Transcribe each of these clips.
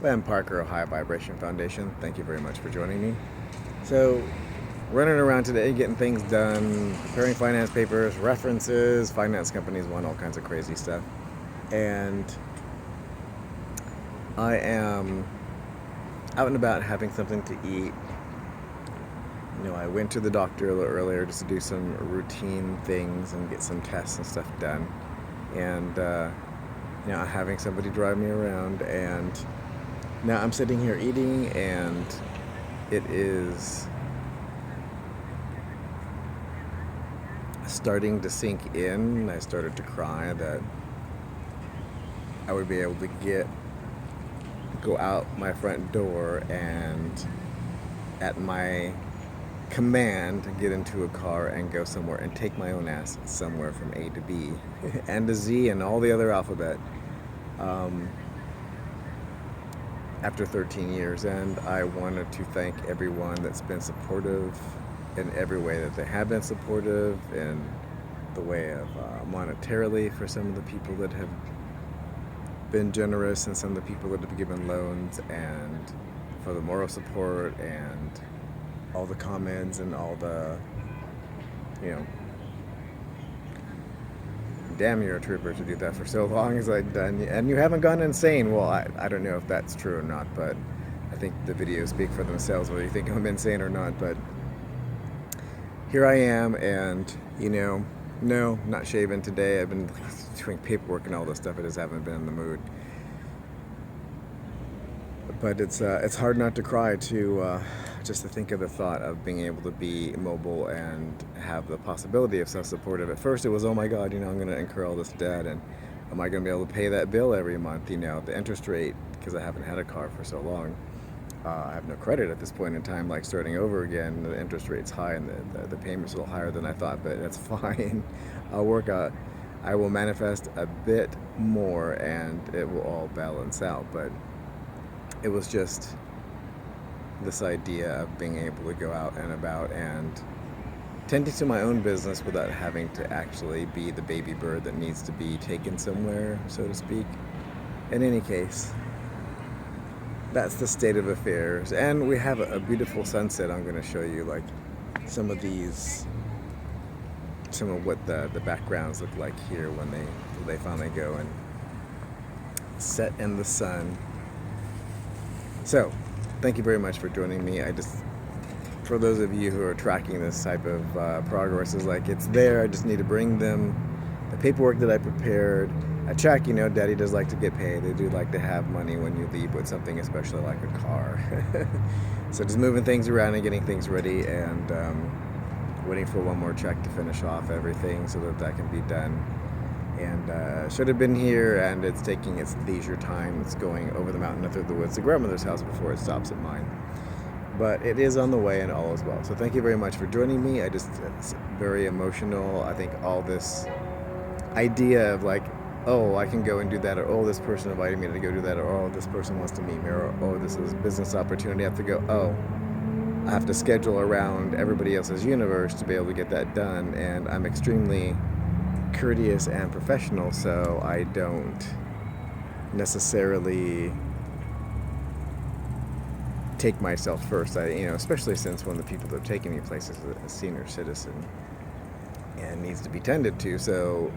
Ben Parker, Ohio Vibration Foundation. Thank you very much for joining me. So, running around today, getting things done, preparing finance papers, references, finance companies want all kinds of crazy stuff. And I am out and about having something to eat. You know, I went to the doctor a little earlier just to do some routine things and get some tests and stuff done. And, you know, having somebody drive me around, and now I'm sitting here eating, and it is starting to sink in. I started to cry that I would be able to go out my front door and at my command get into a car and go somewhere and take my own ass somewhere from A to B and to Z and all the other alphabet after 13 years. And I wanted to thank everyone that's been supportive in every way that they have been supportive, in the way of monetarily for some of the people that have been generous and some of the people that have given loans, and for the moral support and all the comments and all the, you know, damn, you're a trooper to do that for so long as I've done, and you haven't gone insane. Well, I don't know if that's true or not, but I think the videos speak for themselves whether you think I'm insane or not. But here I am, and you know, no, not shaving today. I've been doing paperwork and all this stuff. I just haven't been in the mood. But it's hard not to cry just to think of the thought of being able to be mobile and have the possibility of self-supportive. At first it was, oh my God, you know, I'm going to incur all this debt, and am I going to be able to pay that bill every month? You know, the interest rate, because I haven't had a car for so long. I have no credit at this point in time, like starting over again. The interest rate's high and the payment's a little higher than I thought, but that's fine. I'll work out. I will manifest a bit more and it will all balance out. But it was just this idea of being able to go out and about and tending to my own business without having to actually be the baby bird that needs to be taken somewhere, so to speak. In any case, that's the state of affairs. And we have a beautiful sunset. I'm going to show you like some of what the backgrounds look like here when they finally go and set in the sun. So, thank you very much for joining me. For those of you who are tracking this type of progress, is like, it's there. I just need to bring them the paperwork that I prepared. I check, you know, Daddy does like to get paid. They do like to have money when you leave with something, especially like a car. So just moving things around and getting things ready, and waiting for one more check to finish off everything so that can be done. And should have been here, and it's taking its leisure time. It's going over the mountain and through the woods to grandmother's house before it stops at mine. But it is on the way, and all is well. So thank you very much for joining me. It's very emotional. I think all this idea of like, oh, I can go and do that, or oh, this person invited me to go do that, or oh, this person wants to meet me, or oh, this is a business opportunity. I have to go, oh, I have to schedule around everybody else's universe to be able to get that done. And I'm extremely courteous and professional, so I don't necessarily take myself first. Especially since one of the people that are taking me places is a senior citizen and needs to be tended to, so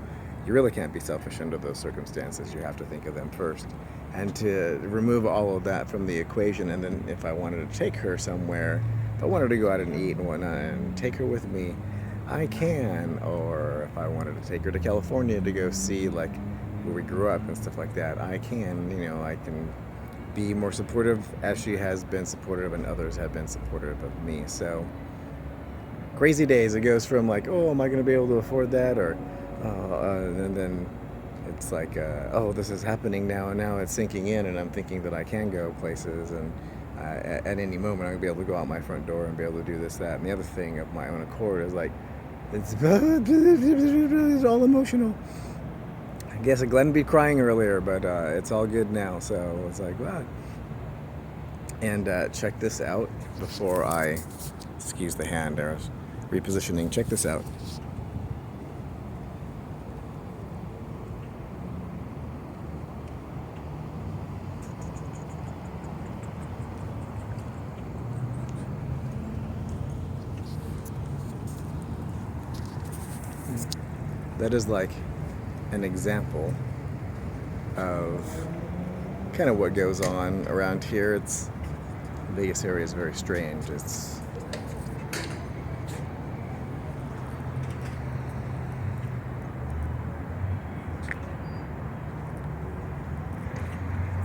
you really can't be selfish under those circumstances. You have to think of them first. And to remove all of that from the equation, and then if I wanted to take her somewhere, if I wanted to go out and eat and whatnot and take her with me, I can. Or if I wanted to take her to California to go see like where we grew up and stuff like that, I can. You know, I can be more supportive as she has been supportive and others have been supportive of me. So crazy days. It goes from like, oh, am I going to be able to afford that? Or and then it's like, oh, this is happening now, and now it's sinking in, and I'm thinking that I can go places, and at any moment I'm going to be able to go out my front door and be able to do this, that, and the other thing of my own accord is like, it's all emotional. I guess Glenn be crying earlier, but it's all good now, so it's like, wow. And check this out before I, excuse the hand, I was repositioning, check this out. that is like an example of kind of what goes on around here. It's Vegas area is very strange. It's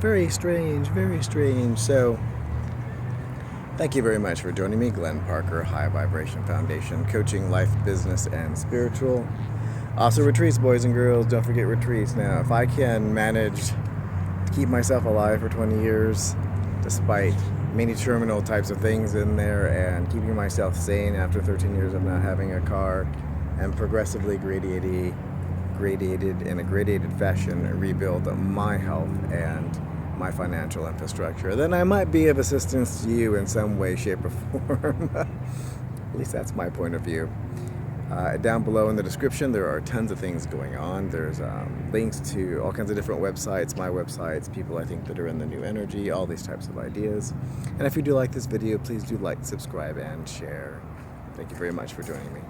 very strange, very strange. So thank you very much for joining me, Glenn Parker, High Vibration Foundation, coaching life, business, and spiritual. Also retreats, boys and girls. Don't forget retreats. Now, if I can manage to keep myself alive for 20 years, despite many terminal types of things in there, and keeping myself sane after 13 years of not having a car, and progressively gradated in a gradated fashion, rebuild my health and my financial infrastructure, then I might be of assistance to you in some way, shape, or form. At least that's my point of view. Down below in the description, there are tons of things going on. There's links to all kinds of different websites, my websites, people I think that are in the new energy, all these types of ideas. And if you do like this video, please do like, subscribe, and share. Thank you very much for joining me.